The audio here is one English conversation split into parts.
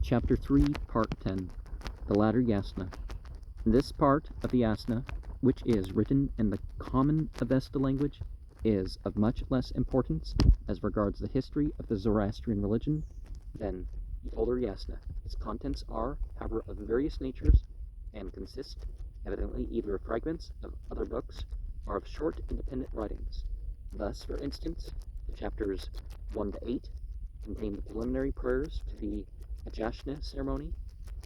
Chapter 3, Part 10, The Latter Yasna. This part of the Yasna, which is written in the common Avesta language, is of much less importance as regards the history of the Zoroastrian religion than the older Yasna. Its contents are, however, of various natures and consist evidently either of fragments of other books or of short independent writings. Thus, for instance, the chapters 1 to 8 contain the preliminary prayers to the Yasna ceremony.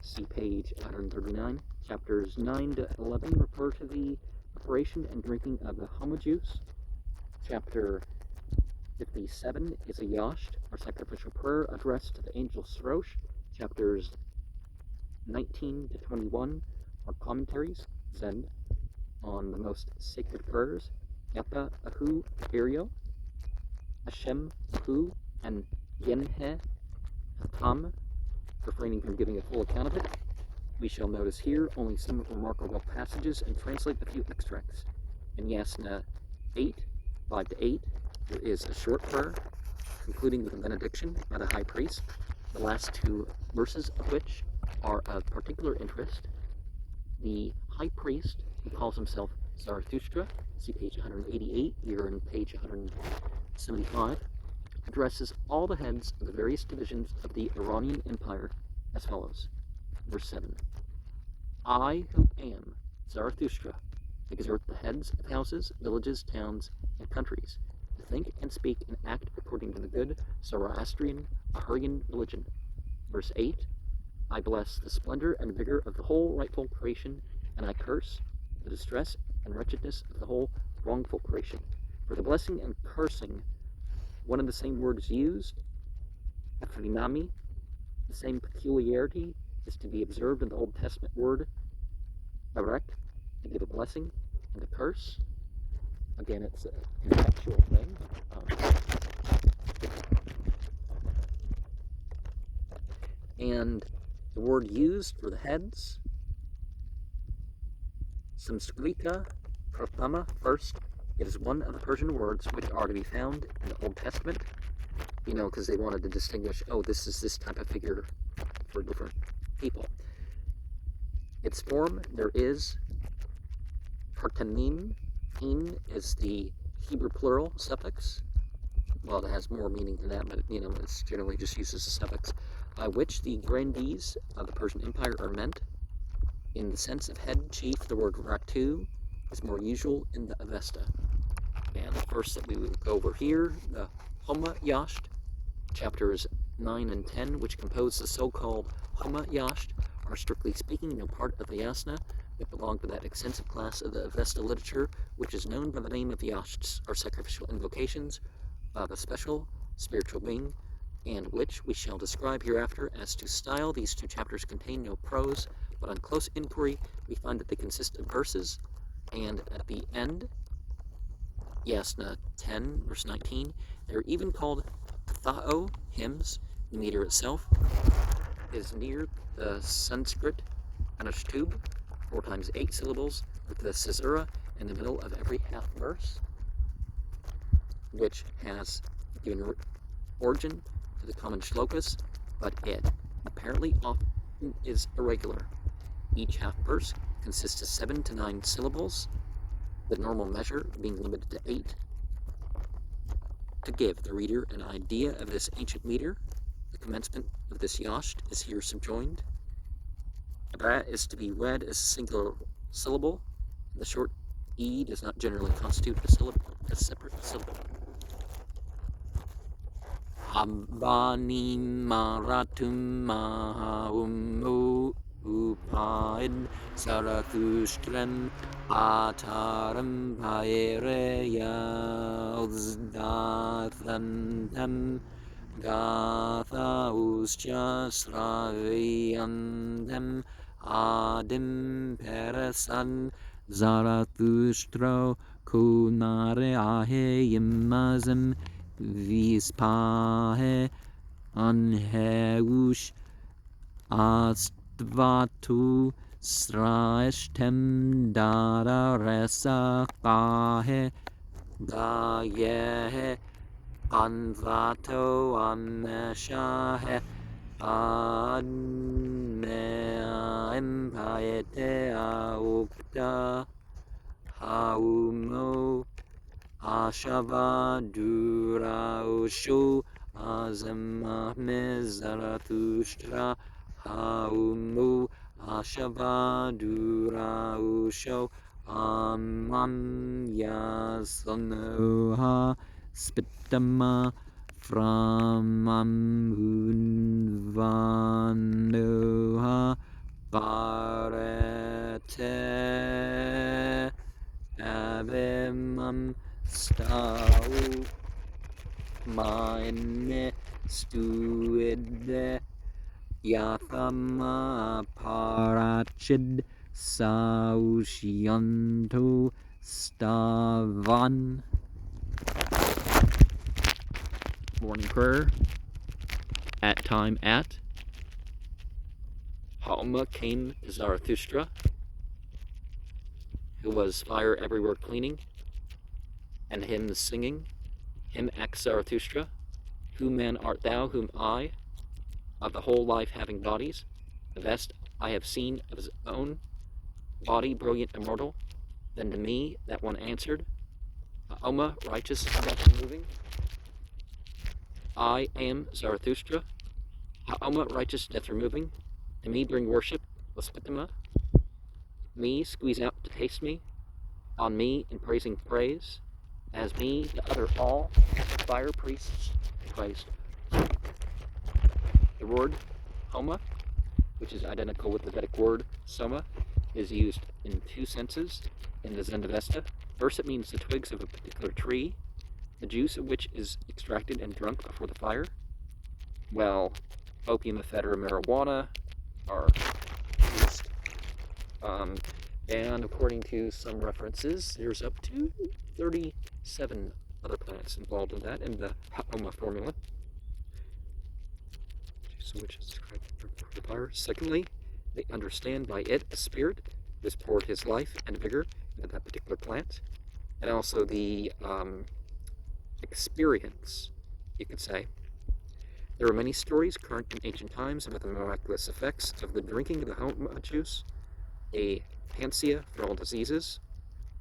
See page 139. Chapters 9 to 11 refer to the preparation and drinking of the Homa juice. Chapter 57 is a Yasht, or sacrificial prayer addressed to the angel Sarosh. Chapters 19 to 21 are commentaries, Zen, on the most sacred prayers, Yata Ahu Irio, Hashem Ahu, and Yenhe Hatam, refraining from giving a full account of it. We shall notice here only some remarkable passages and translate a few extracts. In Yasna 8, 5 to 8, there is a short prayer, concluding with a benediction by the high priest, the last two verses of which are of particular interest. The high priest, who calls himself Zarathustra, see page 188, here in page 175, addresses all the heads of the various divisions of the Iranian Empire as follows. Verse 7. I, who am Zarathustra, exhort the heads of houses, villages, towns, and countries to think and speak and act according to the good Zoroastrian Ahrian religion. Verse 8. I bless the splendor and vigor of the whole rightful creation, and I curse the distress and wretchedness of the whole wrongful creation. For the blessing and cursing, one and the same word is used. After the nami, the same peculiarity is to be observed in the Old Testament word barek, to give a blessing, and a curse. Again, it's a contextual thing. And the word used for the heads, Samskrita Prathama, first, it is one of the Persian words which are to be found in the Old Testament, because they wanted to distinguish, this is this type of figure for different people. Its form, there is Partanim. In is the Hebrew plural suffix. Well, it has more meaning than that, but it's generally just used as a suffix, by which the grandees of the Persian Empire are meant. In the sense of head chief, the word Ratu is more usual in the Avesta. And the verse that we will go over here, the Homa Yasht, chapters 9 and 10, which compose the so-called Homa Yasht, are strictly speaking no part of the Yasna, but belong to that extensive class of the Avesta literature, which is known by the name of Yashts, or sacrificial invocations of a special spiritual being, and which we shall describe hereafter. As to style, these two chapters contain no prose, but on close inquiry we find that they consist of verses, and at the end, Yasna 10, verse 19, they're even called Kathao, hymns. The meter itself is near the Sanskrit Anushtub, 4 times 8 syllables, with the caesura in the middle of every half verse, which has given origin to the common shlokas, but it apparently often is irregular. Each half verse consists of 7 to 9 syllables, the normal measure being limited to 8. To give the reader an idea of this ancient meter, the commencement of this yasht is here subjoined. Abra is to be read as a single syllable. The short E does not generally constitute a separate syllable. Abani maratum mahaumu upaid Zarathustram ataram paereya uzdathantam gatha uscha sraviyantem adim perasan Zarathustra kunare ahe yimazem vispahe anheush astvatu srashtem dara resa kahe gayehe Anvato ameshahe mea empire aokta haumo ashava dura osho azema me Zarathustra haumo ashava dura osho yasanoha spitama Framamhunvanoha Parete Avemam Stau Mine Stuide Yathama Parachid Saushianto Stavan. Morning prayer. At time at. Homa came to Zarathustra, who was fire everywhere cleaning, and him singing, him ex Zarathustra, who man art thou, whom I, of the whole life having bodies, the best I have seen of his own body, brilliant, immortal, then to me that one answered, Homa, righteous, death removing, I am Zarathustra, Homa, righteous, death removing, to me bring worship, Laspitama, me squeeze out to taste me, on me in praising praise, as me the other all fire priests praised. The word Homa, which is identical with the Vedic word Soma, is used in two senses in the Zendavesta. First, it means the twigs of a particular tree, the juice of which is extracted and drunk before the fire. Well, opium, ephedra, marijuana are used. And according to some references, there's up to 37 other plants involved in that in the Homa formula. So which is described the fire. Secondly, they understand by it a spirit who has poured his life and vigor into that particular plant, and also the experience, you could say. There are many stories current in ancient times about the miraculous effects of the drinking of the Homa juice, a panacea for all diseases,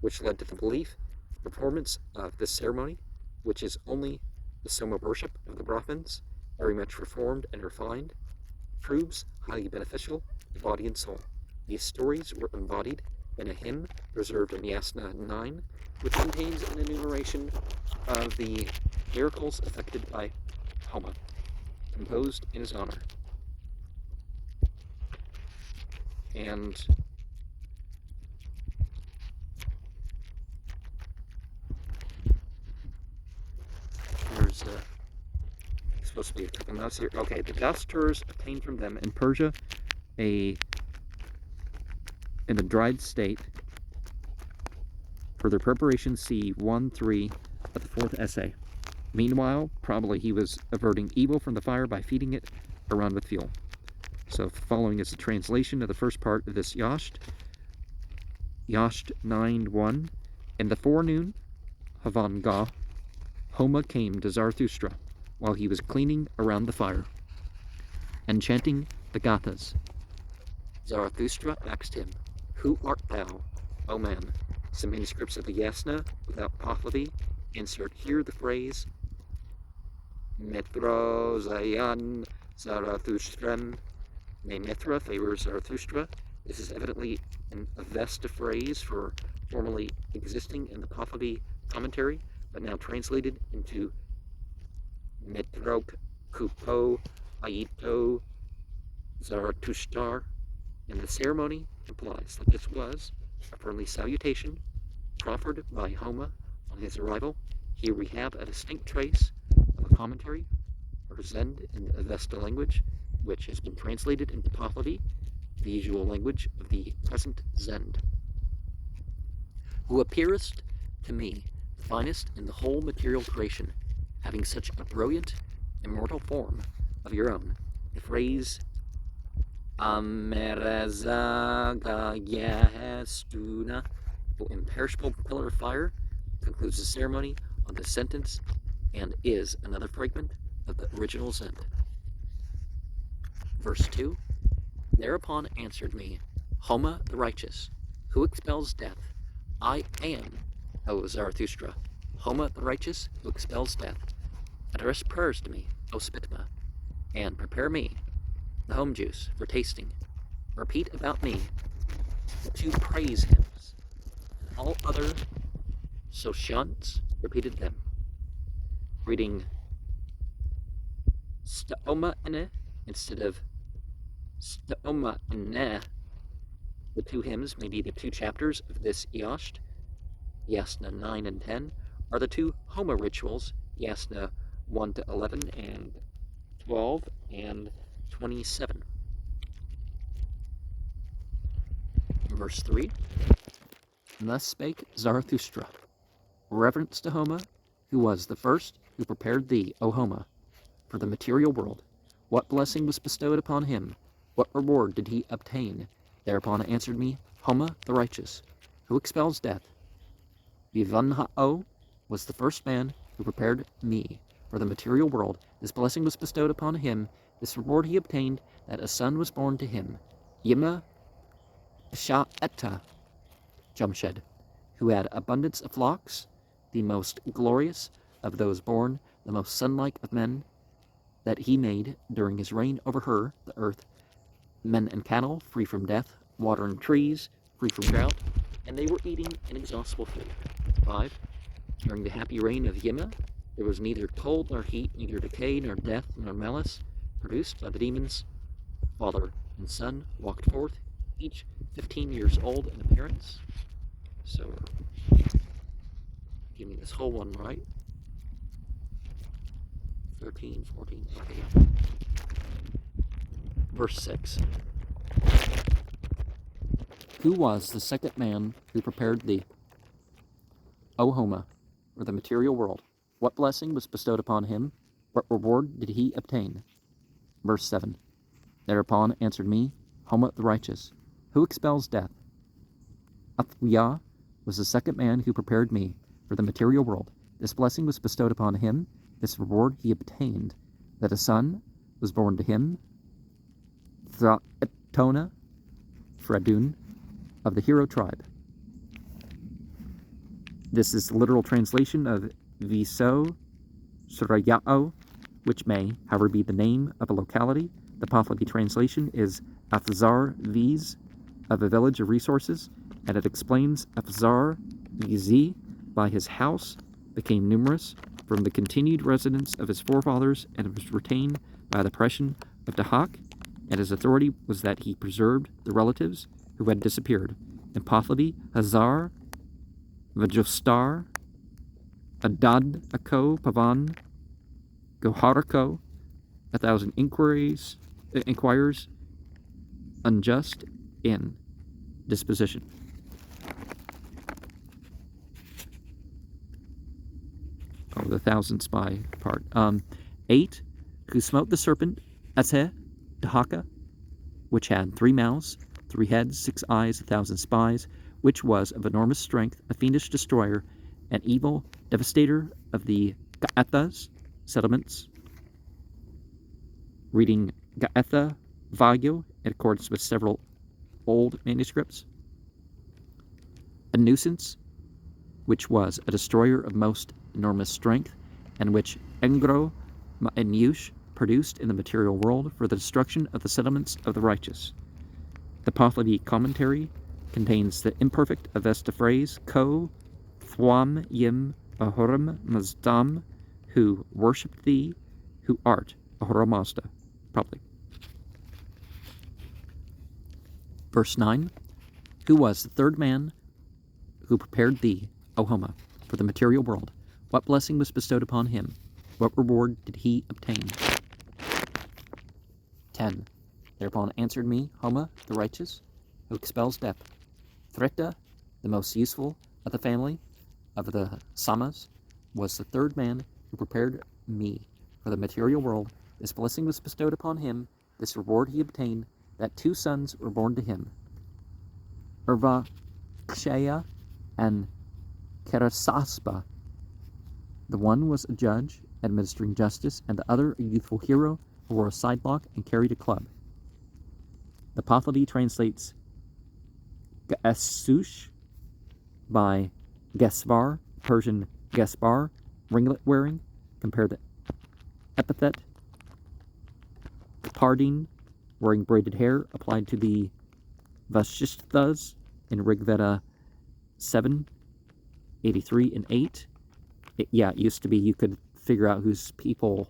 which led to the belief the performance of this ceremony, which is only the Soma worship of the Brahmins, very much reformed and refined, proves highly beneficial to body and soul. These stories were embodied in a hymn preserved in Yasna 9, which contains an enumeration of the miracles effected by Homa, composed in his honor. And there's supposed to be a couple notes here. Okay, the dusters obtained from them In Persia, in a dried state. For their preparation, see 1-3 of the fourth essay. Meanwhile, probably he was averting evil from the fire by feeding it around with fuel. So following is the translation of the first part of this Yasht 9:1. In the forenoon, Havanga, Homa came to Zarathustra while he was cleaning around the fire and chanting the Gathas. Zarathustra asked him, Who art thou, O man? Some manuscripts of the Yasna, without apostrophe, insert here the phrase Mithra Zayan Zarathustrem. May Mithra favor Zarathustra. This is evidently an Avesta phrase for formerly existing in the Apostrophe commentary, but now translated into Mitrok Kupo Aito Zarathustar. And the ceremony implies that this was a friendly salutation proffered by Homa on his arrival. Here we have a distinct trace of a commentary, or Zend in the Avesta language, which has been translated into Pahlavi, the usual language of the present Zend. Who appearest to me the finest in the whole material creation, having such a brilliant, immortal form of your own. The phrase Amerazagayastuna, O imperishable pillar of fire, concludes the ceremony on this sentence and is another fragment of the original Zend. Verse 2, thereupon answered me, Homa the righteous, who expels death. I am, O Zarathustra, Homa the righteous, who expels death. Address prayers to me, O Spitma, and prepare me, the home juice, for tasting. Repeat about me the 2 praise hymns. All other Soshants repeated them, reading Stoma ene instead of Stoma ene. The 2 hymns, maybe the 2 chapters of this Yasht, Yasna 9 and 10, are the 2 Homa rituals, Yasna 1 to 11 and 12 and 27. Verse 3, thus spake Zarathustra, reverence to Homa, who was the first who prepared thee, O Homa, for the material world. What blessing was bestowed upon him? What reward did he obtain? Thereupon answered me, Homa the righteous, who expels death. Vivanha'o was the first man who prepared me for the material world. This blessing was bestowed upon him. This reward he obtained, that a son was born to him, Yima Sha'etta Jamshed, who had abundance of flocks, the most glorious of those born, the most sunlike of men, that he made during his reign over her, the earth, men and cattle, free from death, water and trees, free from drought, and they were eating inexhaustible food. 5. During the happy reign of Yima, there was neither cold nor heat, neither decay nor death nor malice produced by the demons. Father and son walked forth, each 15 years old in appearance. So, give me this whole one right. 13, 14, okay. Verse 6. Who was the second man who prepared thee, O Homa, for the material world? What blessing was bestowed upon him? What reward did he obtain? Verse 7. Thereupon answered me, Homa the righteous, who expels death. Athwiyah was the second man who prepared me for the material world. This blessing was bestowed upon him. This reward he obtained, that a son was born to him, Thraetona, Fradun, of the hero tribe. This is the literal translation of Viso Surayao, which may, however, be the name of a locality. The Pahlavi translation is Afzar Viz, of a village of resources, and it explains Afzar Vizi, by his house, became numerous from the continued residence of his forefathers, and was retained by the oppression of Haug, and his authority was that he preserved the relatives who had disappeared. In Pahlavi, Hazar, Vajostar, Adad Ako Pavan, Goharako, 1,000 inquirers, unjust in disposition. Oh, the 1,000 spy part. 8, who smote the serpent, Ateh, Dahaka, which had 3 mouths, 3 heads, 6 eyes, 1,000 spies, which was of enormous strength, a fiendish destroyer, an evil devastator of the Ga'ethas settlements. Reading Ga'etha Vagyo in accordance with several old manuscripts. A nuisance, which was a destroyer of most enormous strength, and which Engro Ma'enyush produced in the material world for the destruction of the settlements of the righteous. The Pahlavi commentary contains the imperfect Avesta phrase, Ko Thwam Yim Ahoram Mazdam, who worshipped thee, who art Ahura Mazda. Probably. Verse 9. Who was the third man who prepared thee, O Homa, for the material world? What blessing was bestowed upon him? What reward did he obtain? 10. Thereupon answered me, Homa, the righteous, who expels death. Threta, the most useful of the family of the Samas, was the third man who prepared me for the material world. This blessing was bestowed upon him. This reward he obtained, that 2 sons were born to him, Urva Kshaya and Kerasaspa. The one was a judge, administering justice, and the other a youthful hero who wore a sidelock and carried a club. The Pahlavi translates Gasush by Gesvar, Persian Gesbar, ringlet wearing. Compare the epithet. Kapardine, wearing braided hair, applied to the Vashisthas in Rigveda 7, 83 and 8. It used to be you could figure out whose people,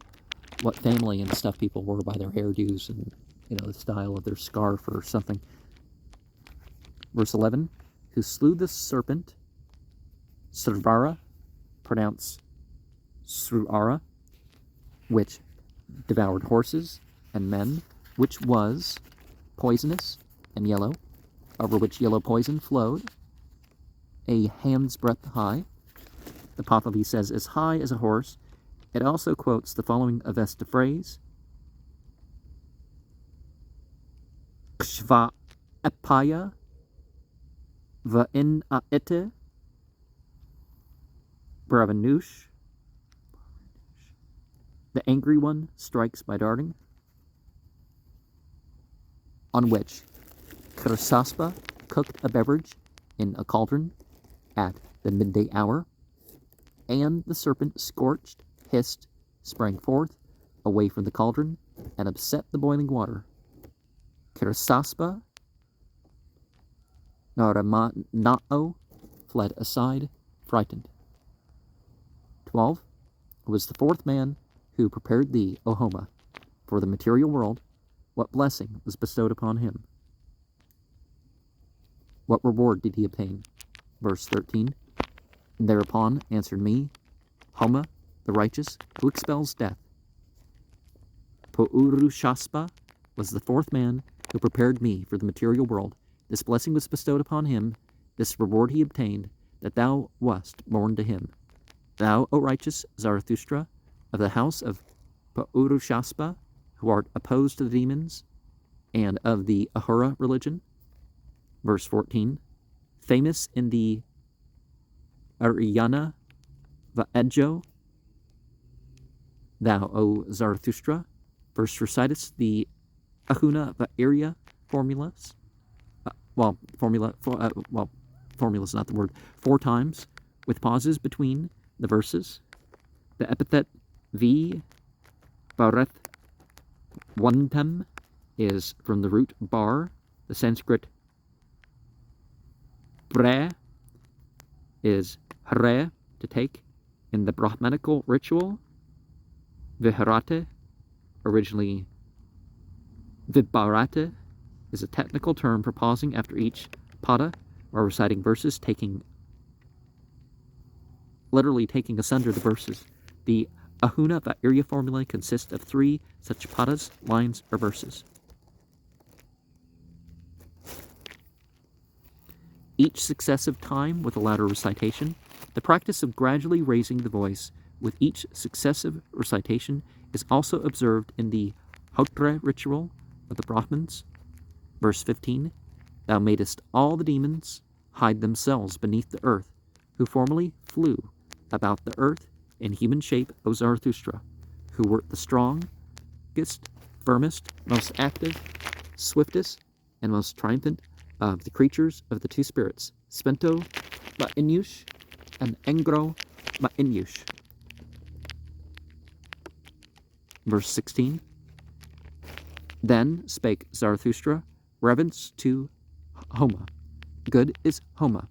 what family and stuff people were by their hairdos and, the style of their scarf or something. Verse 11, who slew the serpent, Srvara, pronounced Sruara, which devoured horses and men, which was poisonous and yellow, over which yellow poison flowed, a hand's breadth high. The Pahlavi says, as high as a horse. It also quotes the following Avesta phrase, Kshva epaya va'in aete bravanush. The angry one strikes by darting. On which Krasaspa cooked a beverage in a cauldron at the midday hour, and the serpent scorched, hissed, sprang forth, away from the cauldron, and upset the boiling water. Krasaspa Naramanao fled aside, frightened. 12. It was the fourth man who prepared thee, O Homa, for the material world. What blessing was bestowed upon him? What reward did he obtain? Verse 13. And thereupon answered me, Homa, the righteous, who expels death. Pourushaspa was the fourth man who prepared me for the material world. This blessing was bestowed upon him, this reward he obtained, that thou wast born to him. Thou, O righteous Zarathustra, of the house of Pourushaspa, who art opposed to the demons, and of the Ahura religion. Verse 14, famous in the Ariana Vaedjo, thou, O Zarathustra, first recitest the Ahuna Vairya formulas. Formula's not the word. 4 times, with pauses between the verses. The epithet V Bhareth Wantem is from the root bar. The Sanskrit bre is hare, to take. In the Brahmanical ritual, viharate, originally vibharate, is a technical term for pausing after each pada or reciting verses, literally taking asunder the verses. The Ahuna Vairya formula consists of 3 such padas, lines, or verses. Each successive time with a louder recitation, the practice of gradually raising the voice with each successive recitation is also observed in the Hotra ritual of the Brahmins. Verse 15, thou madest all the demons hide themselves beneath the earth, who formerly flew about the earth in human shape, O Zarathustra, who wert the strongest, firmest, most active, swiftest, and most triumphant of the creatures of the 2 spirits, Spento Ma'inyush and Engro Ma'inyush. Verse 16, then spake Zarathustra, reverence to Homa. Good is Homa.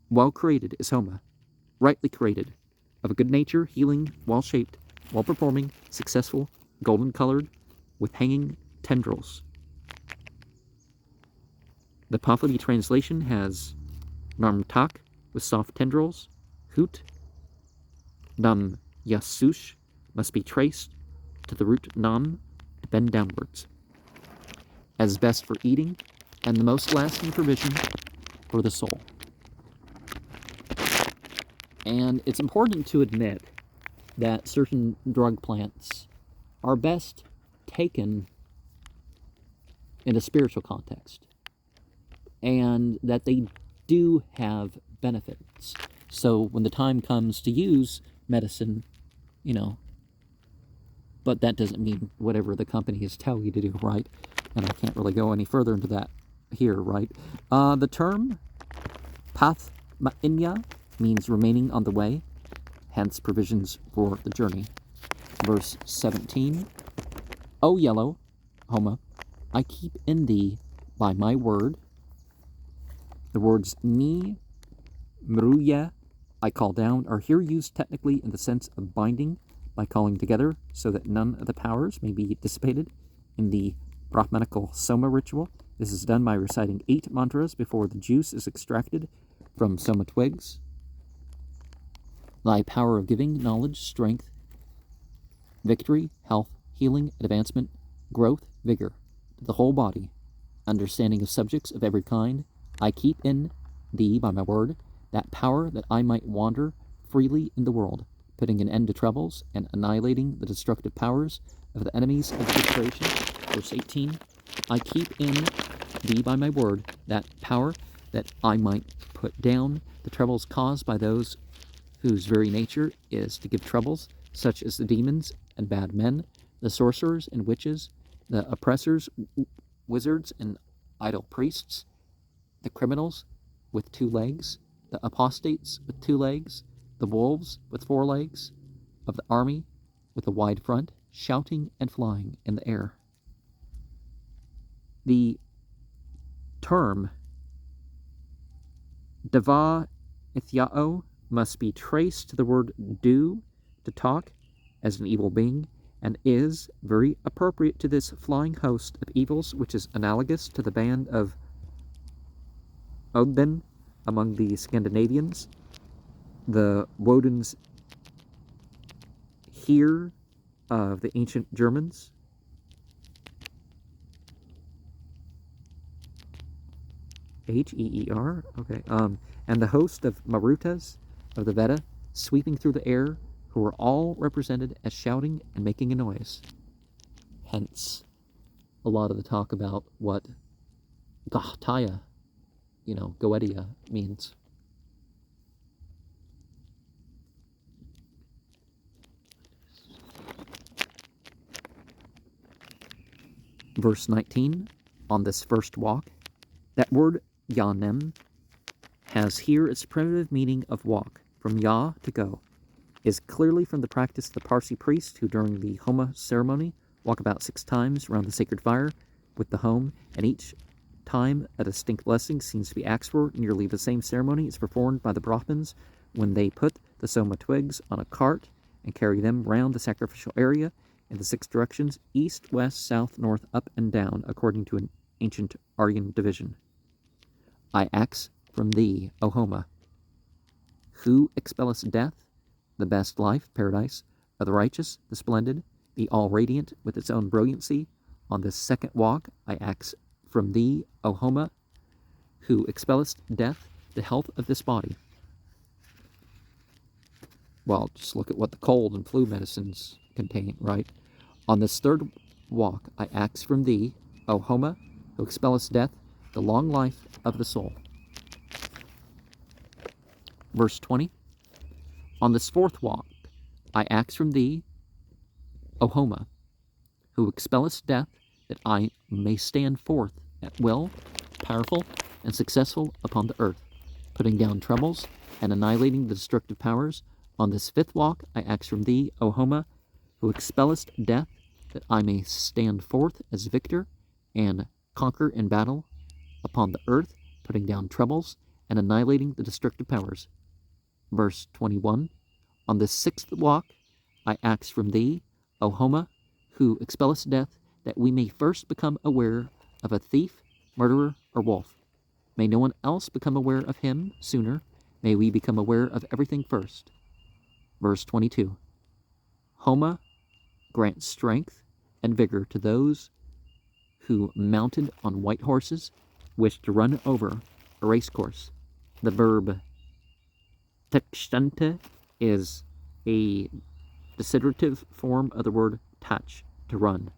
Well created is Homa. Rightly created. Of a good nature, healing, well-shaped, well-performing, successful, golden-colored, with hanging tendrils. The Pahlavi translation has Narmtak, with soft tendrils. Hoot. Nam Yasush must be traced to the root Nam, to bend downwards, as best for eating, and the most lasting provision for the soul. And it's important to admit that certain drug plants are best taken in a spiritual context, and that they do have benefits. So when the time comes to use medicine, but that doesn't mean whatever the companies tell you to do, right? and I can't really go any further into that here, right? The term pathmainya means remaining on the way, hence provisions for the journey. Verse 17, O yellow, Homa, I keep in thee by my word. The words ni, mruya, I call down, are here used technically in the sense of binding by calling together so that none of the powers may be dissipated in the Brahmanical Soma ritual. This is done by reciting 8 mantras before the juice is extracted from Soma twigs. Thy power of giving, knowledge, strength, victory, health, healing, advancement, growth, vigor, to the whole body, understanding of subjects of every kind, I keep in thee by my word, that power that I might wander freely in the world, putting an end to troubles and annihilating the destructive powers of the enemies of the creation. Verse 18, I keep in thee by my word, that power that I might put down the troubles caused by those whose very nature is to give troubles, such as the demons and bad men, the sorcerers and witches, the oppressors, wizards and idol priests, the criminals with 2 legs, the apostates with 2 legs, the wolves with 4 legs, of the army with a wide front, shouting and flying in the air. The term dava ithyao must be traced to the word do, to talk, as an evil being, and is very appropriate to this flying host of evils, which is analogous to the band of Odin among the Scandinavians, the Wodens here of the ancient Germans, H-E-E-R, okay, and the host of Marutas of the Veda sweeping through the air, who were all represented as shouting and making a noise. Hence, a lot of the talk about what Gahtaya, Goetia means. Verse 19, on this first walk, that word yanem has here its primitive meaning of walk, from ya, to go, is clearly from the practice of the Parsi priests who during the Homa ceremony walk about 6 times around the sacred fire with the home, and each time a distinct blessing seems to be asked for. Nearly the same ceremony is performed by the Brahmins when they put the Soma twigs on a cart and carry them round the sacrificial area in the 6 directions, east, west, south, north, up, and down, according to an ancient Aryan division. I ask from thee, O Homa, who expellest death, the best life, paradise, of the righteous, the splendid, the all-radiant with its own brilliancy, on this second walk I ask from thee, O Homa, who expellest death, the health of this body. Well, just look at what the cold and flu medicines contain, right? On this third walk I ask from thee, O Homa, who expellest death, the long life of the soul. Verse 20, on this fourth walk I ask from thee, O Homa, who expellest death, that I may stand forth at will, powerful and successful upon the earth, putting down troubles and annihilating the destructive powers. On this fifth walk I ask from thee, O Homa, who expellest death, that I may stand forth as victor and conquer in battle upon the earth, putting down troubles and annihilating the destructive powers. Verse 21, on this sixth walk I ask from thee, O Homa, who expellest death, that we may first become aware of a thief, murderer, or wolf. May no one else become aware of him sooner. May we become aware of everything first. Verse 22, Homa grants strength and vigor to those who, mounted on white horses, wish to run over a race course. The verb takshante is a desiderative form of the word touch, to run.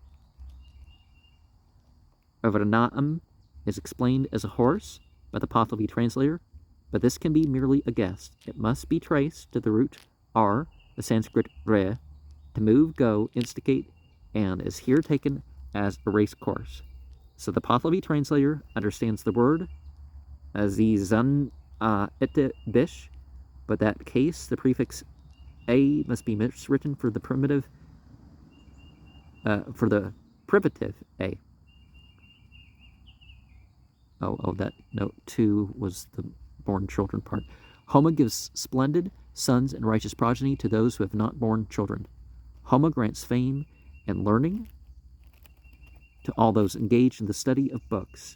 Avranaam is explained as a horse by the Pahlavi translator, but this can be merely a guess. It must be traced to the root r, the Sanskrit re, to move, go, instigate, and is here taken as a race course. So the Pahlavi translator understands the word azizan ete bish, but that case, the prefix a must be miswritten for the privative a. Oh, that note 2 was the born children part. Homa gives splendid sons and righteous progeny to those who have not borne children. Homa grants fame and learning to all those engaged in the study of books.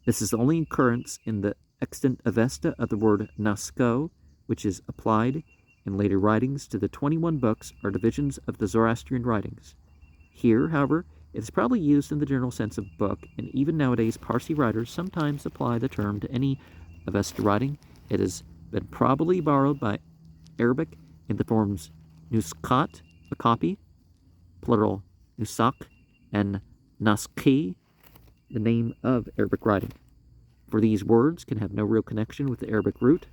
This is the only occurrence in the extant Avesta of the word Nasko, which is applied in later writings to the 21 books or divisions of the Zoroastrian writings. Here, however, it is probably used in the general sense of book, and even nowadays Parsi writers sometimes apply the term to any Avesta writing. It has been probably borrowed by Arabic in the forms nuskat, a copy, plural nusak, and naskhi, the name of Arabic writing. For these words can have no real connection with the Arabic root.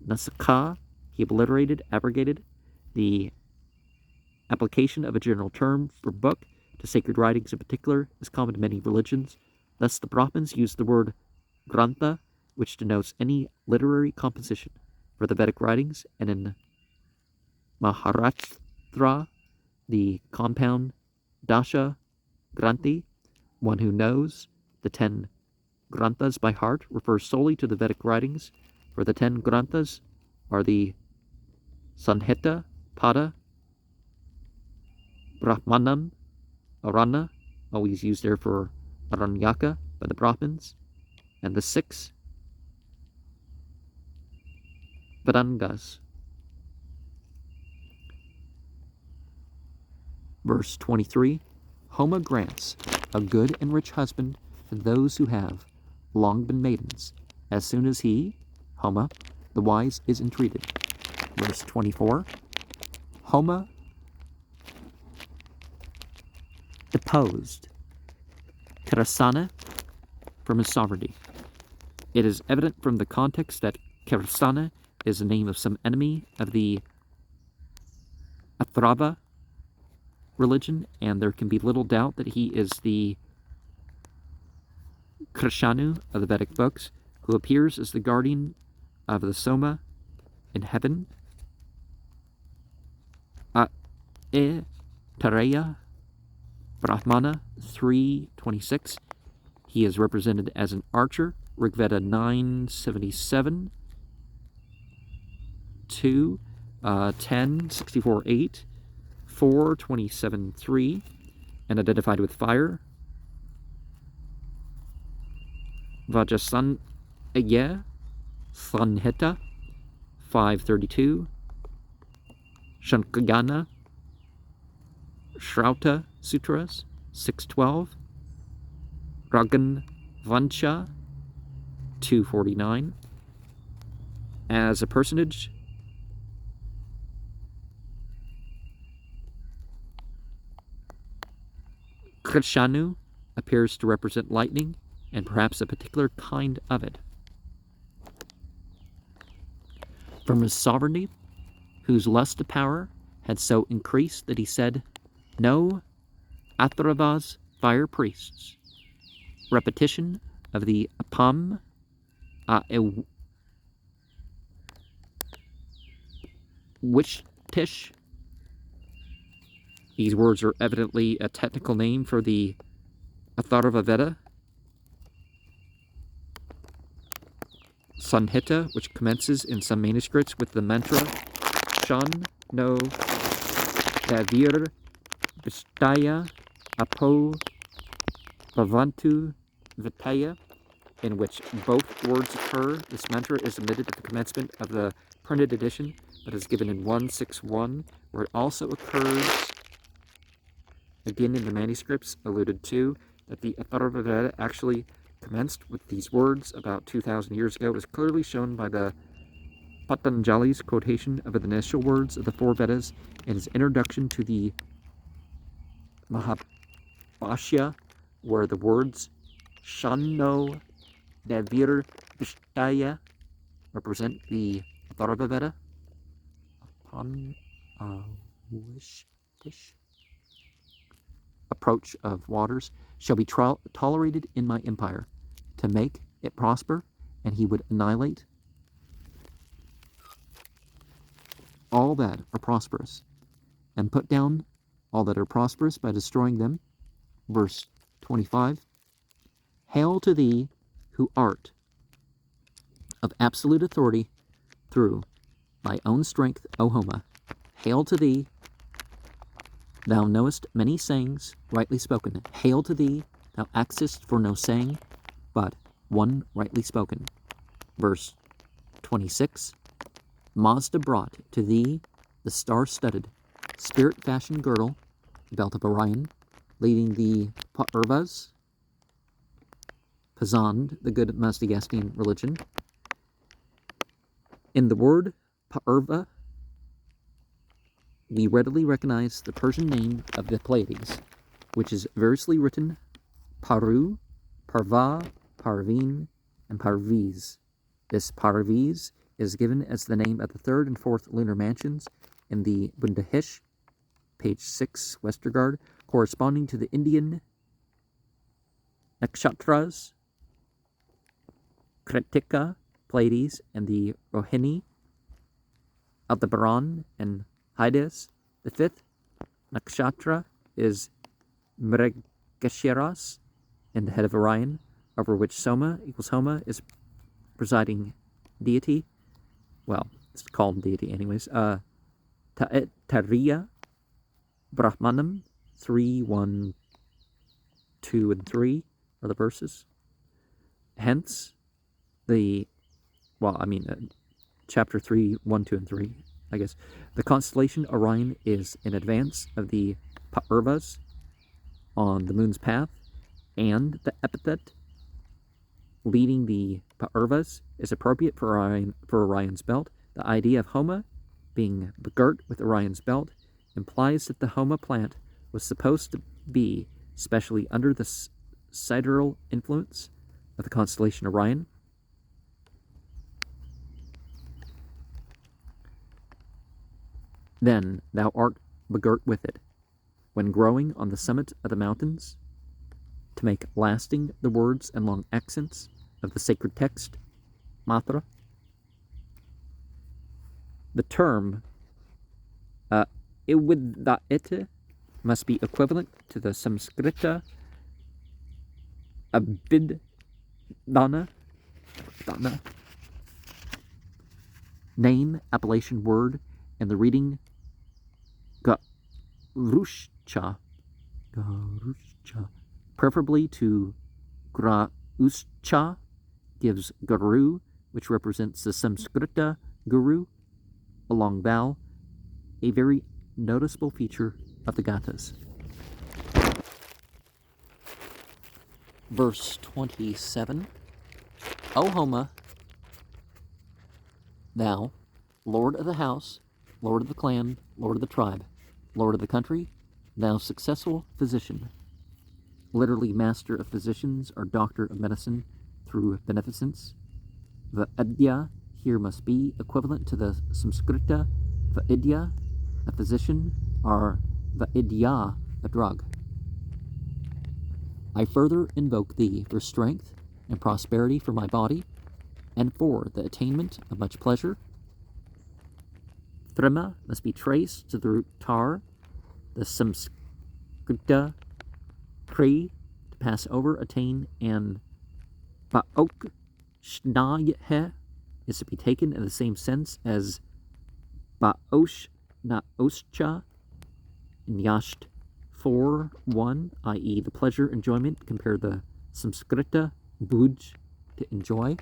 Nasakha, he obliterated, abrogated. The application of a general term for book to sacred writings in particular is common to many religions. Thus the Brahmins use the word grantha, which denotes any literary composition, for the Vedic writings, and in Maharashtra, the compound dasha granthi, one who knows the 10 granthas by heart, refers solely to the Vedic writings, for the 10 granthas are the Sanhita, Pada, Brahmanam, Arana, always used there for Aranyaka by the Brahmins, and the 6 Vedangas. Verse 23, Homa grants a good and rich husband to those who have long been maidens, as soon as he, Homa, the wise, is entreated. Verse 24, Homa deposed Karasana from his sovereignty. It is evident from the context that Karasana is the name of some enemy of the Atharva religion, and there can be little doubt that he is the Krishanu of the Vedic books, who appears as the guardian of the Soma in heaven. Tareya Brahmana 3:26. He is represented as an archer, Rigveda 9:77, 2, 10:64:8, 4:27:3, and identified with fire. Vajasan Aya Sanhita 5:32, Shankagana Shrauta Sutras 6:12, Ragan Vancha 2:49. As a personage, Krishanu appears to represent lightning, and perhaps a particular kind of it. From his sovereignty, whose lust of power had so increased that he said, "No Atharvas fire priests." Repetition of the apam wishtish. These words are evidently a technical name for the Atharva Veda. Sanhita, which commences in some manuscripts with the mantra Shan no Davir Vishtaya Apo Bhavantu Vitaya, in which both words occur. This mantra is omitted at the commencement of the printed edition, but is given in 161, where it also occurs again in the manuscripts alluded to. That the Atharva Veda actually commenced with these words about 2,000 years ago is clearly shown by the Patanjali's quotation of the initial words of the 4 Vedas in his introduction to the Mahabhashya, where the words Shanno Davir Vishtaya represent the Atharva Veda. Upon approach of waters. shall be tolerated in my empire, to make it prosper, and he would annihilate all that are prosperous, and put down all that are prosperous by destroying them. Verse 25, Hail to thee, who art of absolute authority through thy own strength, O Homa. Hail to thee, thou knowest many sayings rightly spoken. Hail to thee, thou axest for no saying, but one rightly spoken. Verse 26, Mazda brought to thee the star-studded, spirit-fashioned girdle, belt of Orion, leading the Pa'urvas, Pazand, the good Mazdayastian religion. In the word Pa'urva, we readily recognize the Persian name of the Pleiades, which is variously written Paru, Parva, Parveen, and Parviz. This Parviz is given as the name of the third and fourth lunar mansions in the Bundahish, page 6, Westergaard, corresponding to the Indian nakshatras, Kritika, Pleiades, and the Rohini, Aldebaran, and Hydas. The fifth nakshatra is Mrigashiras, in the head of Orion, over which Soma equals Homa is presiding deity. Well, it's called deity anyways. Tariya Brahmanam, 3, 1, 2, and 3 are the verses. Hence, chapter 3, 1, 2, and 3, I guess. The constellation Orion is in advance of the Pa'urvas on the moon's path, and the epithet leading the Pa'urvas is appropriate for Orion's belt. The idea of Homa being begirt with Orion's belt implies that the Homa plant was supposed to be especially under the sidereal influence of the constellation Orion. Then thou art begirt with it, when growing on the summit of the mountains, to make lasting the words and long accents of the sacred text, Matra. The term Ividdaite must be equivalent to the Sanskrita Abhidana, name, appellation, word, and the reading Garushcha, preferably to Grauscha, gives Guru, which represents the Sanskrita Guru, a long vowel, a very noticeable feature of the Gathas. Verse 27, O Homa, thou, Lord of the house, Lord of the clan, Lord of the tribe, Lord of the country, thou successful physician, literally master of physicians or doctor of medicine through beneficence. Vaidya here must be equivalent to the Sanskrita Vaidya, a physician, or Vaidya, a drug. I further invoke thee for strength and prosperity for my body, and for the attainment of much pleasure. Thrima must be traced to the root tar, the Sanskrita kri, to pass over, attain, and Ba'ok Shnayhe is to be taken in the same sense as Ba'osh Naoscha in Yasht 4:1, i.e. the pleasure, enjoyment, compare the Sanskrita bhuj, to enjoy.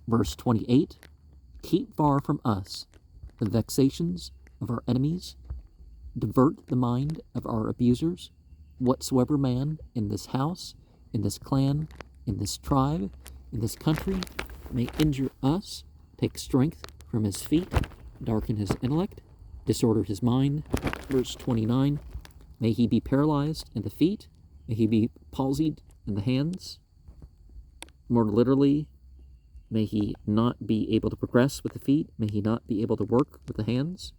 Verse 28, keep far from us the vexations of our enemies, divert the mind of our abusers. Whatsoever man in this house, in this clan, in this tribe, in this country may injure us, take strength from his feet, darken his intellect, disorder his mind. Verse 29, may he be paralyzed in the feet, may he be palsied in the hands. More literally, may he not be able to progress with the feet, may he not be able to work with the hands.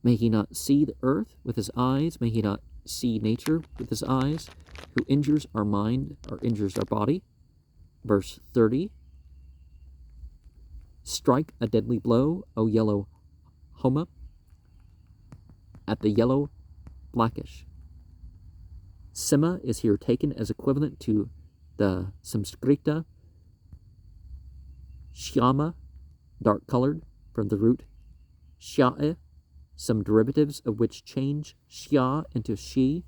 May he not see the earth with his eyes, may he not see nature with his eyes, who injures our mind or injures our body. Verse 30. Strike a deadly blow, O yellow Homa, at the yellow blackish. Sima is here taken as equivalent to the Samskrita Shyama, dark-colored, from the root Shyae, some derivatives of which change Shya into Shi.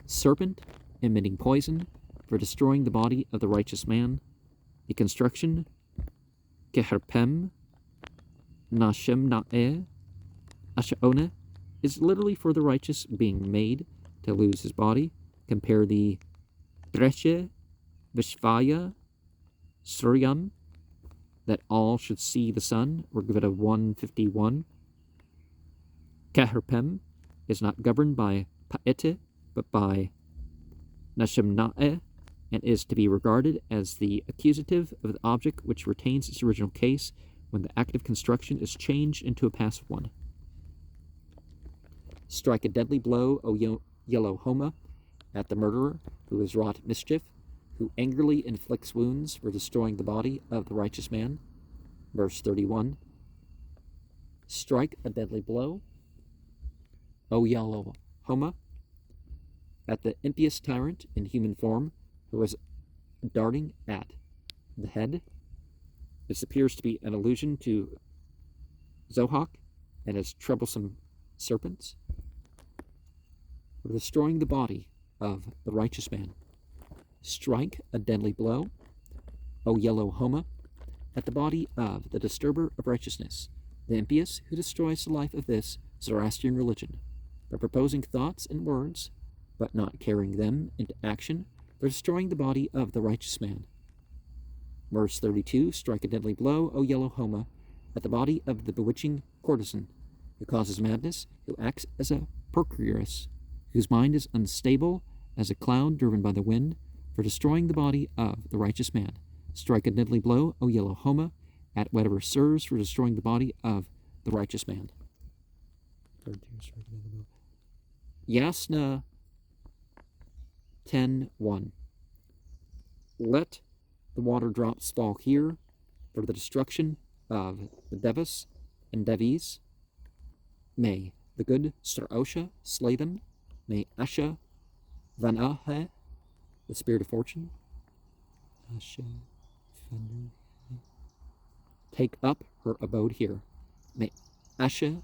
Serpent, emitting poison, for destroying the body of the righteous man. The construction, Keherpem, Nashem Na'eh, Ashaone, is literally for the righteous being made to lose his body. Compare the Dreshe, Vishvaya, Suryam, that all should see the sun, or give it a 151. Keherpem is not governed by Pa'ete, but by Nashemna'eh, and is to be regarded as the accusative of the object which retains its original case when the active construction is changed into a passive one. Strike a deadly blow, O yellow Homa, at the murderer who has wrought mischief, who angrily inflicts wounds for destroying the body of the righteous man. Verse 31. Strike a deadly blow, O yellow Homa, at the impious tyrant in human form who is darting at the head. This appears to be an allusion to Zohak and his troublesome serpents, for destroying the body of the righteous man. Strike a deadly blow, O yellow Homa, at the body of the disturber of righteousness, the impious who destroys the life of this Zoroastrian religion, by proposing thoughts and words, but not carrying them into action, for destroying the body of the righteous man. Verse 32, strike a deadly blow, O yellow Homa, at the body of the bewitching courtesan, who causes madness, who acts as a procuress, whose mind is unstable as a cloud driven by the wind, for destroying the body of the righteous man. Strike a deadly blow, O yellow Homa, at whatever serves for destroying the body of the righteous man. Yasna 10:1. Let the water drops fall here for the destruction of the Devas and Devis. May the good Sir Osha slay them. May Asha Vanahe, the spirit of fortune, take up her abode here. May Asha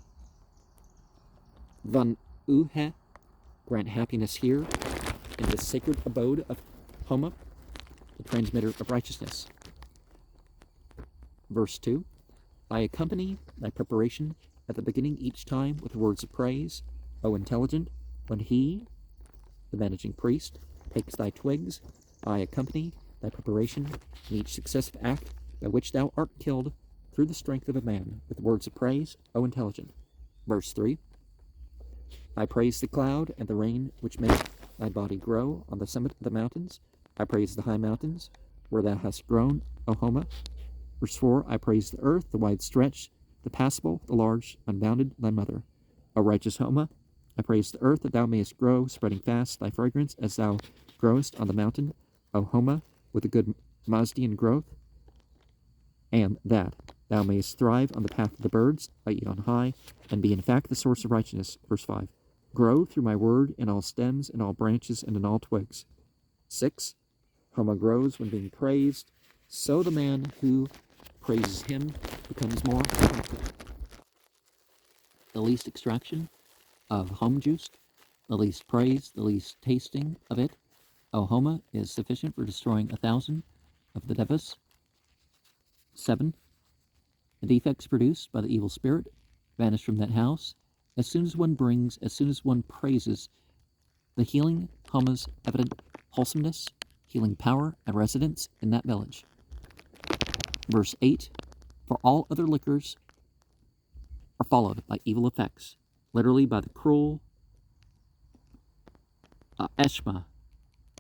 Vanuhe grant happiness here in the sacred abode of Homa, the transmitter of righteousness. Verse 2. I accompany thy preparation at the beginning each time with words of praise, O intelligent, when he, the managing priest, takes thy twigs. I accompany thy preparation in each successive act by which thou art killed through the strength of a man with words of praise, O intelligent. Verse 3. I praise the cloud and the rain which make thy body grow on the summit of the mountains. I praise the high mountains where thou hast grown, O Homa. Verse 4. I praise the earth, the wide stretch, the passable, the large, unbounded, thy mother. O righteous Homa, I praise the earth that thou mayest grow, spreading fast thy fragrance as thou growest on the mountain, O Homa, with a good Mazdian growth, and that thou mayest thrive on the path of the birds, i.e. on high, and be in fact the source of righteousness. Verse 5. Grow through my word in all stems, in all branches, and in all twigs. 6. Homa grows when being praised, so the man who praises him becomes more effective. The least extraction of home juice, the least praise, the least tasting of it, O Homa, is sufficient for destroying 1,000 of the Devas. 7. The defects produced by the evil spirit vanish from that house as soon as one praises the healing Homa's evident wholesomeness, healing power, and residence in that village. Verse 8. For all other liquors are followed by evil effects, literally by the cruel Eshma,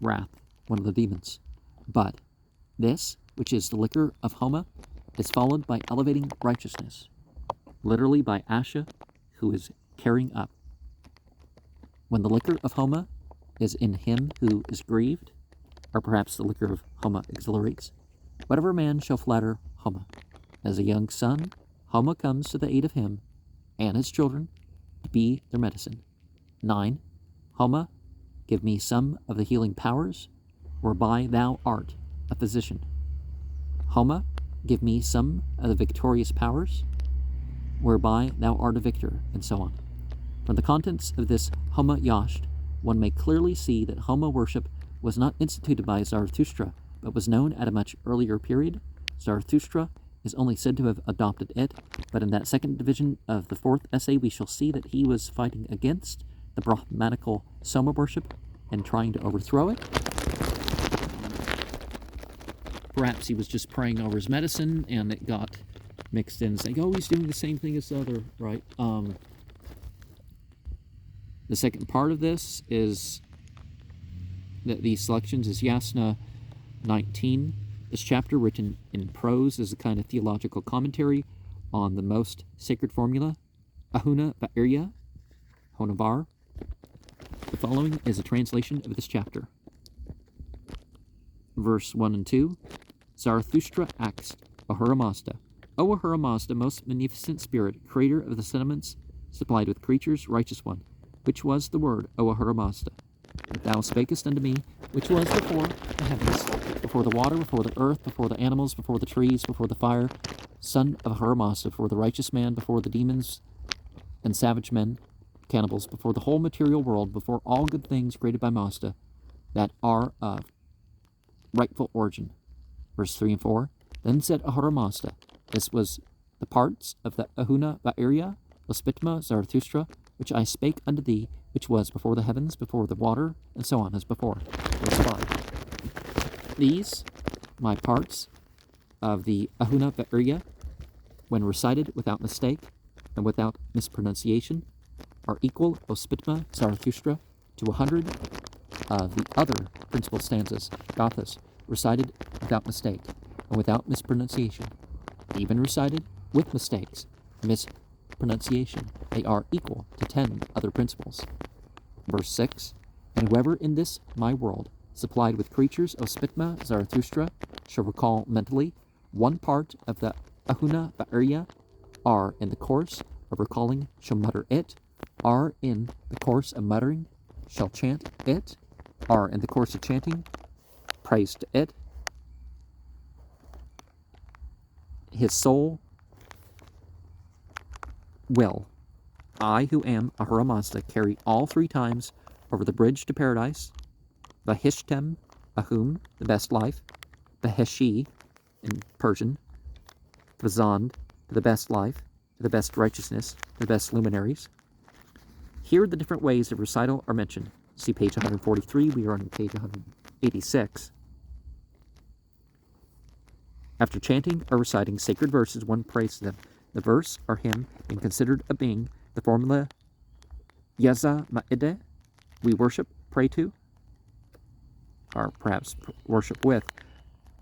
wrath, one of the demons. But this which is the liquor of Homa, is followed by elevating righteousness, literally by Asha, who is carrying up. When the liquor of Homa is in him who is grieved, or perhaps the liquor of Homa exhilarates, whatever man shall flatter Homa. As a young son, Homa comes to the aid of him and his children to be their medicine. 9. Homa, give me some of the healing powers, whereby thou art a physician. Homa, give me some of the victorious powers, whereby thou art a victor, and so on. From the contents of this Homa Yasht, one may clearly see that Homa worship was not instituted by Zarathustra, but was known at a much earlier period. Zarathustra is only said to have adopted it, but in that second division of the fourth essay we shall see that he was fighting against the Brahmanical Soma worship and trying to overthrow it. Perhaps he was just praying over his medicine and it got mixed in, saying, oh, he's doing the same thing as the other, right? The second part of this is that these selections is Yasna 19. This chapter, written in prose, is a kind of theological commentary on the most sacred formula, Ahuna Va'irya, Honavar. The following is a translation of this chapter. Verse 1 and 2. Zarathustra asked Ahura Mazda, O Ahura Mazda, most magnificent spirit, creator of the sentiments supplied with creatures, righteous one, which was the word, O Ahura Mazda, that thou spakest unto me, which was before the heavens, before the water, before the earth, before the animals, before the trees, before the fire, son of Ahura Mazda, before the righteous man, before the demons and savage men, cannibals, before the whole material world, before all good things created by Mazda that are of rightful origin. Verse 3 and 4. Then said Ahura Mazda, this was the parts of the Ahuna Va'irya, Ospitma, Zarathustra, which I spake unto thee, which was before the heavens, before the water, and so on as before. Verse 5. These, my parts of the Ahuna Va'irya, when recited without mistake and without mispronunciation, are equal, Ospitma, Zarathustra, to 100 of the other principal stanzas, gathas, recited without mistake and without mispronunciation. Even recited with mistakes and mispronunciation, they are equal to 10 other principles. Verse 6. And whoever in this my world, supplied with creatures of Spitma Zarathustra, shall recall mentally one part of the Ahuna Va'irya, are in the course of recalling shall mutter it, are in the course of muttering shall chant it, are in the course of chanting praise to it. His soul will, I who am Ahura Mazda, carry all 3 times over the bridge to paradise, Vahishtem, Ahum, the best life, Vaheshi, in Persian, Vazand, to the best life, to the best righteousness, to the best luminaries. Here the different ways of recital are mentioned. See page 143, we are on page 186. After chanting or reciting sacred verses, one prays them. The verse or hymn being considered a being, the formula Yaza Ma'ide, we worship, pray to, or perhaps worship with,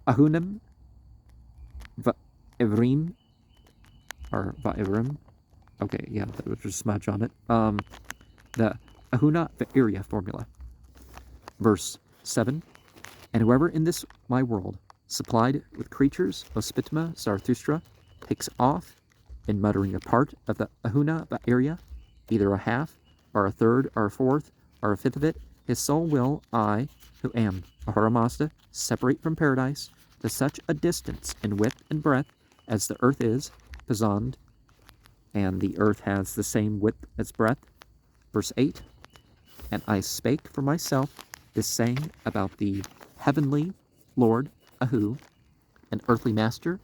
Ahunim Va'ivrim, or Va'ivrim, okay, yeah, that was just a smudge on it, the Ahuna Va'irya formula. Verse 7, and whoever in this my world, supplied with creatures of Spitma Zarathustra, takes off in muttering a part of the Ahuna Va'irya, either a half, or a third, or a fourth, or a fifth of it, his soul will, I, who am Ahura Mazda, separate from paradise to such a distance in width and breadth as the earth is, Pazand, and the earth has the same width as breadth. Verse 8, and I spake for myself this saying about the heavenly Lord, Ahu, an earthly master,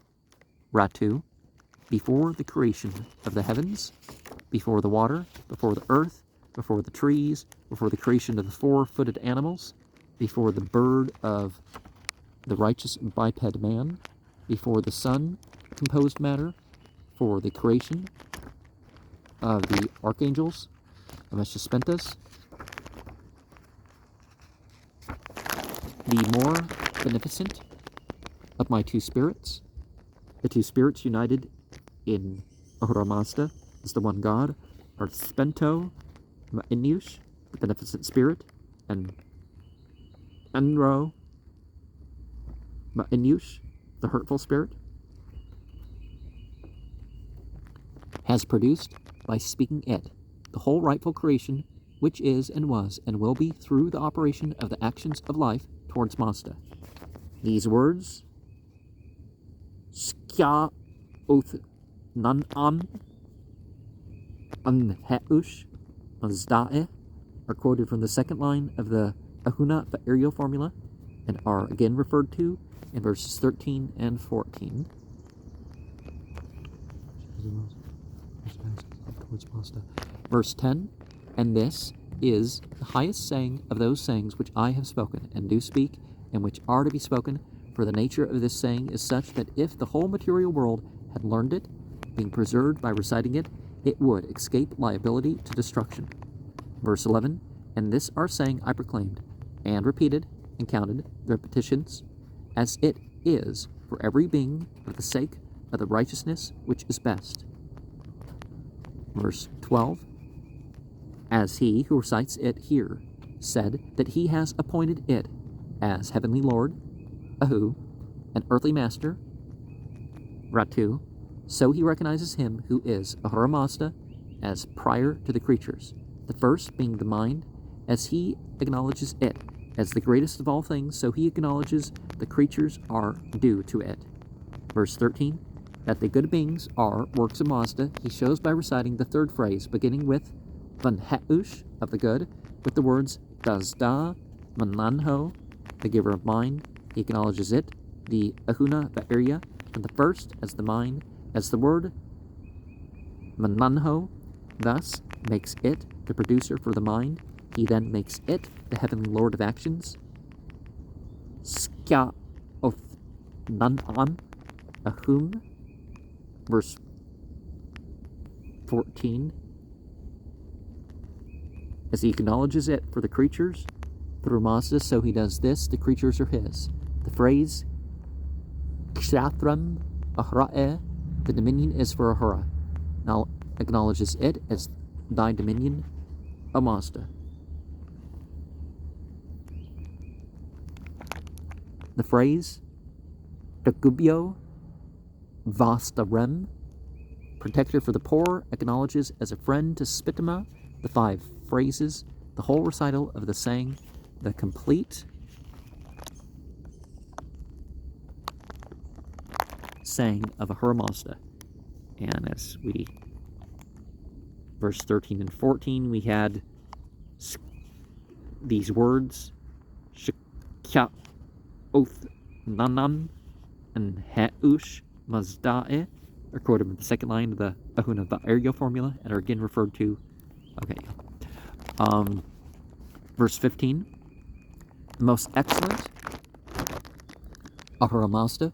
Ratu, before the creation of the heavens, before the water, before the earth, before the trees, before the creation of the 4-footed animals, before the bird of the righteous biped man, before the sun composed matter, for the creation of the archangels, of Meshispentas, the more beneficent of my two spirits, the two spirits united in Ahura Mazda is the one God, are Spento Ma'inyush, the beneficent spirit, and Enro Ma'inyush, the hurtful spirit, has produced, by speaking it, the whole rightful creation, which is and was and will be through the operation of the actions of life towards Mazda. These words, Skya Oth Nan An Anheush Mazdae, are quoted from the second line of the Ahuna Va'irial formula and are again referred to in verses 13 and 14. Verse 10, and this is the highest saying of those sayings which I have spoken, and do speak, and which are to be spoken, for the nature of this saying is such that if the whole material world had learned it, being preserved by reciting it, it would escape liability to destruction. Verse 11, and this our saying I proclaimed, and repeated, and counted the repetitions, as it is for every being for the sake of the righteousness which is best. Verse 12, as he who recites it here said that he has appointed it as heavenly Lord, Ahu, and earthly master, Ratu, so he recognizes him who is Ahura Mazda as prior to the creatures, the first being the mind, as he acknowledges it as the greatest of all things, so he acknowledges the creatures are due to it. Verse 13, that the good beings are works of Mazda, he shows by reciting the third phrase, beginning with Vanheush, of the good, with the words Dazda Mananho, the giver of mind. He acknowledges it, the Ahuna Va'irya, from the first as the mind, as the word Mananho, thus makes it the producer for the mind. He then makes it the heavenly lord of actions. Skya Oth Nanan Ahum, verse 14, as he acknowledges it for the creatures through Mazda, so he does this, the creatures are his. The phrase Kshatram Ahra'e, the dominion is for Ahura, now acknowledges it as thy dominion, O Mazda. The phrase Dagubyo Vastarem, protector for the poor, acknowledges as a friend to Spitama the five phrases, the whole recital of the saying, the complete saying of Ahura Mazda. And as we, verse 13 and 14, we had these words, Shikya Oth Nanan and Heush Mazdae, are quoted in the second line of the Ahuna Va'irya formula and are again referred to. Okay. Verse 15, the most excellent Ahura Mazda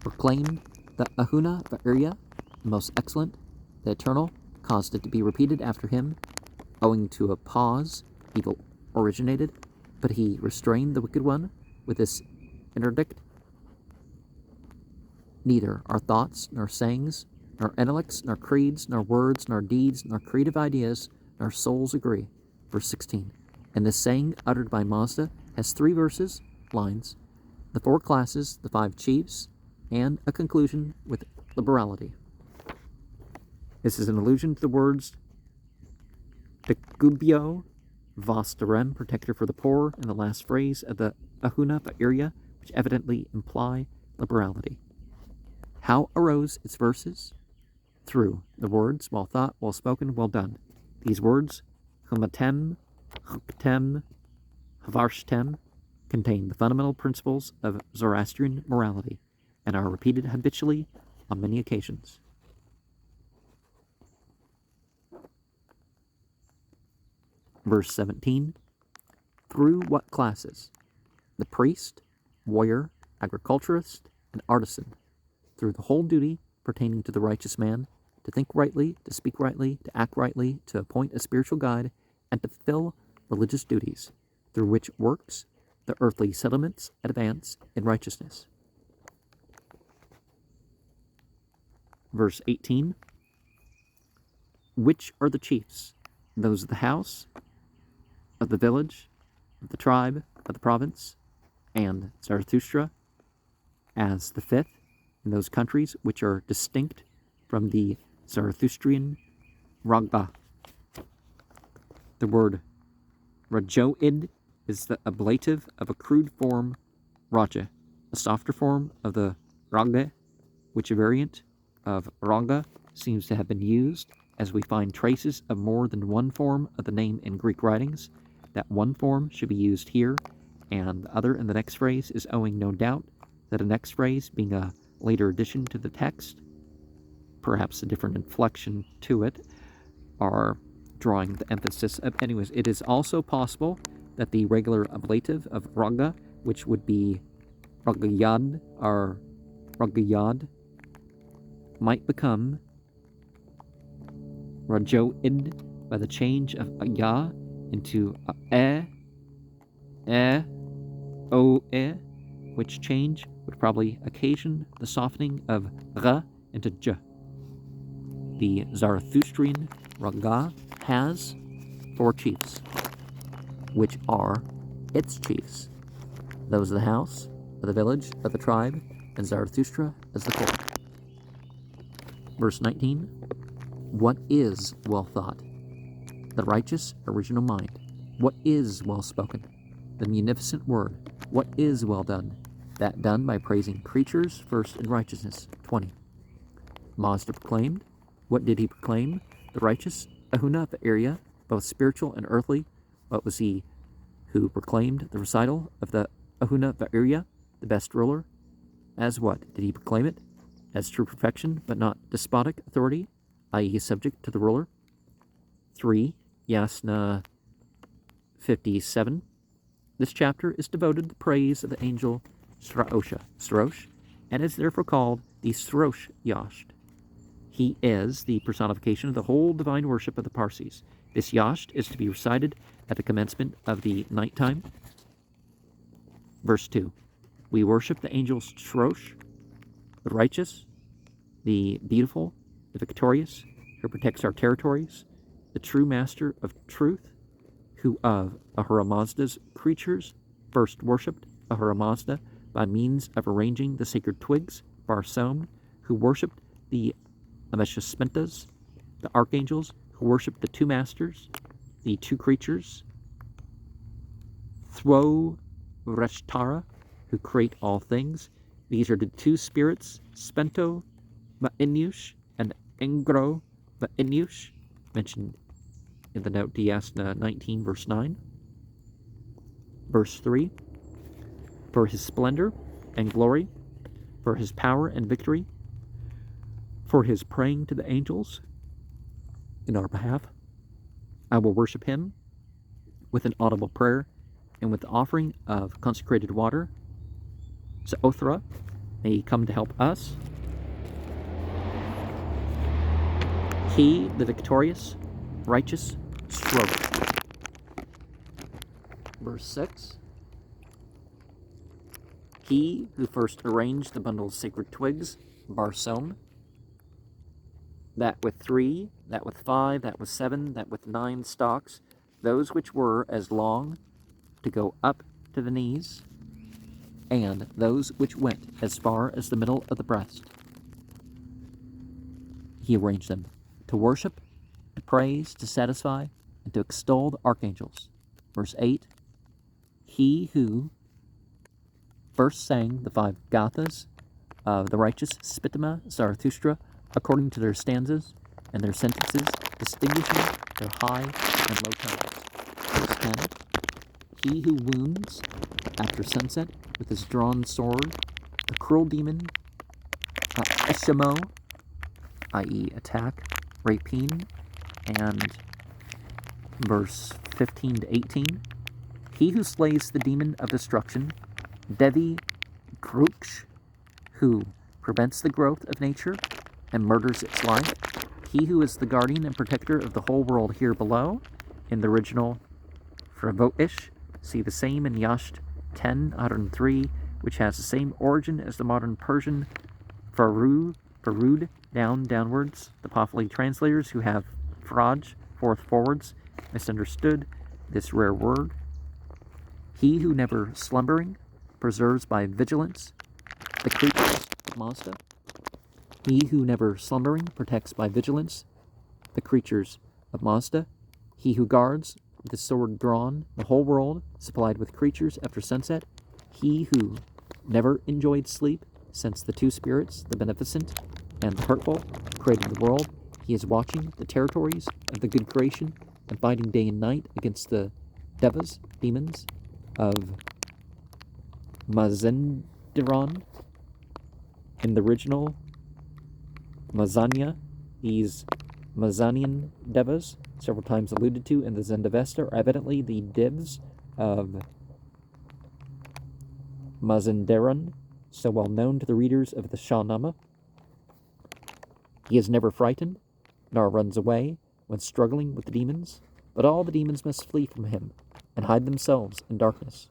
proclaimed the Ahuna Va'irya, the most excellent, the eternal, caused it to be repeated after him, owing to a pause evil originated, but he restrained the wicked one with this interdict. Neither our thoughts, nor sayings, nor intellects, nor creeds, nor words, nor deeds, nor creative ideas, nor souls agree. Verse 16. And this saying, uttered by Mazda, has 3 verses, lines, the 4 classes, the 5 chiefs, and a conclusion with liberality. This is an allusion to the words Dagubyo Vastarem, protector for the poor, in the last phrase of the Ahuna Va'irya, which evidently imply liberality. How arose its verses? Through the words, well thought, well spoken, well done. These words, Humatem, Huktem, Havarshtem, contain the fundamental principles of Zoroastrian morality and are repeated habitually on many occasions. Verse 17, through what classes? The priest, warrior, agriculturist, and artisan, through the whole duty pertaining to the righteous man, to think rightly, to speak rightly, to act rightly, to appoint a spiritual guide, and to fulfill religious duties, through which works the earthly settlements advance in righteousness. Verse 18. Which are the chiefs? Those of the house, of the village, of the tribe, of the province, and Zarathustra as the fifth in those countries which are distinct from the Zarathustrian Ragba. The word Rajoid is the ablative of a crude form Raja, a softer form of the Ragbe, which a variant of Raga seems to have been used, as we find traces of more than one form of the name in Greek writings. That one form should be used here, and the other in the next phrase is owing, no doubt, that the next phrase, being a later addition to the text, perhaps a different inflection to it, are drawing the emphasis of. Anyways, it is also possible that the regular ablative of Raga, which would be Ragayad or Ragayad, might become Rajoid by the change of ya into o, which change would probably occasion the softening of ra into j. The Zarathustrian Raga has 4 chiefs, which are its chiefs, those of the house, of the village, of the tribe, and Zarathustra as the court. Verse 19. What is well thought? The righteous original mind. What is well spoken? The munificent word. What is well done? That done by praising creatures first in righteousness. 20. Mazda proclaimed. What did he proclaim? The righteous Ahuna of area, both spiritual and earthly. What was he who proclaimed the recital of the Ahuna Va'irya, the best ruler? As what? Did he proclaim it? As true perfection, but not despotic authority, i.e. subject to the ruler. 3. Yasna 57. This chapter is devoted to the praise of the angel Srosh, and is therefore called the Srosh Yasht. He is the personification of the whole divine worship of the Parsis. This Yasht is to be recited at the commencement of the nighttime. Verse 2. We worship the angel Srosh, the righteous, the beautiful, the victorious, who protects our territories, the true master of truth, who of Ahura Mazda's creatures first worshipped Ahura Mazda by means of arranging the sacred twigs, Barsom, who worshipped the Ameshasmentas, the archangels, who worshipped the 2 masters, the 2 creatures, Thwo Reshtara, who create all things. These are the 2 spirits, Spento Ma'inush and Engro Ma'inush, mentioned in the note to Yasna 19, verse 9. Verse 3. For his splendor and glory, for his power and victory, for his praying to the angels in our behalf, I will worship him with an audible prayer and with the offering of consecrated water. Zeothra, may he come to help us. He, the victorious, righteous, Srosh. Verse 6. He who first arranged the bundle of sacred twigs, Barsom, that with 3, that with 5, that with 7, that with 9 stalks, those which were as long to go up to the knees, and those which went as far as the middle of the breast. He arranged them to worship, to praise, to satisfy, and to extol the archangels. Verse 8. He who first sang the 5 gathas of the righteous Spitama Zarathustra according to their stanzas and their sentences, distinguishing their high and low tones. Verse 10. He who wounds after sunset with his drawn sword the cruel demon Eshamo, i.e. attack, rapine, and verse 15 to 18. He who slays the demon of destruction, Devi Gruksh, who prevents the growth of nature and murders its life. He who is the guardian and protector of the whole world here below. In the original Fravoish, see the same in Yasht 10:103, which has the same origin as the modern Persian Farud, downwards, the Paphili translators who have fraj, forwards, misunderstood this rare word. He who never slumbering preserves by vigilance the creatures of Mazda. He who never slumbering protects by vigilance the creatures of Mazda. He who guards with the sword drawn the whole world supplied with creatures after sunset. He who never enjoyed sleep since the two spirits, the beneficent and the hurtful, created the world. He is watching the territories of the good creation and fighting day and night against the devas, demons of Mazenderan. In the original Mazania, these Mazanian devas, several times alluded to in the Zendavesta, are evidently the divs of Mazenderan, so well known to the readers of the Shahnama. He is never frightened, nor runs away when struggling with the demons, but all the demons must flee from him and hide themselves in darkness.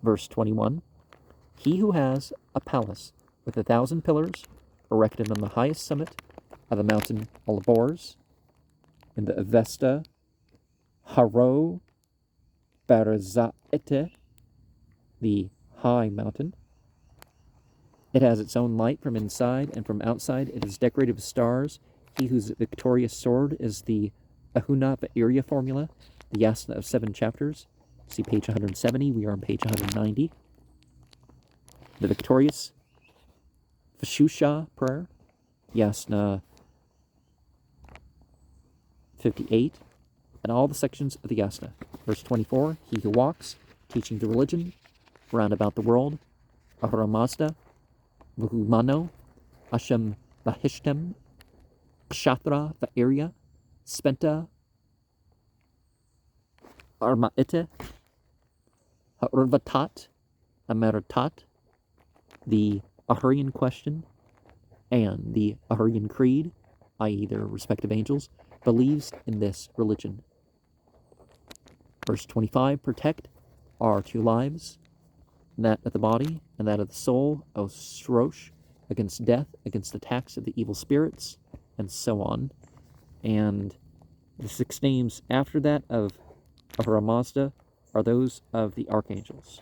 Verse 21, he who has a palace with 1,000 pillars erected on the highest summit of the mountain Olabors, in the Avesta Haro Barazaete, the high mountain. It has its own light from inside, and from outside it is decorated with stars. He whose victorious sword is the Ahuna Vairya formula, the Yasna of 7 chapters. See page 170, we are on page 190. The victorious Vishusha prayer, Yasna 58, and all the sections of the Yasna. Verse 24, he who walks, teaching the religion, round about the world, Ahura Mazda, Vuhumano, Asham Vahishtem, Kshatra Vairya, Spenta, Armaite, Haurvatat, Amaratat, the Ahurian question, and the Ahurian creed, i.e. their respective angels, believes in this religion. Verse 25, protect our 2 lives, that of the body and that of the soul, O Srosh, against death, against attacks of the evil spirits, and so on. And the 6 names after that of Ahura Mazda are those of the archangels.